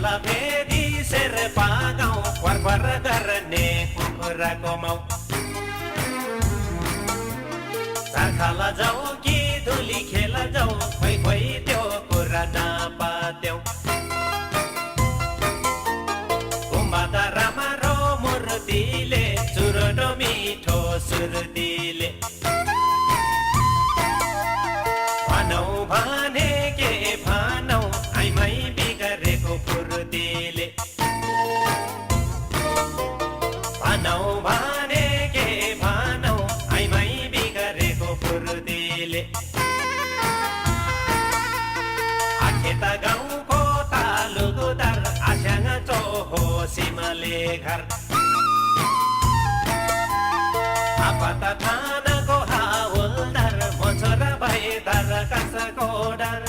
तल फेरि शेर्पा गाउँ क्वार गर्ने कुखुराको माउ चाखाल जाउँ कि धुली खेल जाउँ खोइ खोइ त्यो कुरा नपात्यौ गुम्बादारामा रो मूर्तिले चुरोटो मिठो सुर्तीले भनौ भने के भनौ आइमै बिगरेको फुर्तीले भनौ भने के भनौ आइमै बिगरेको फुर्तीले आखेत गाउँको तालुकुदार आस्याङ चोहो सिमले घर आपत थानाको हावलदार मोचरा भएदार काँसको डर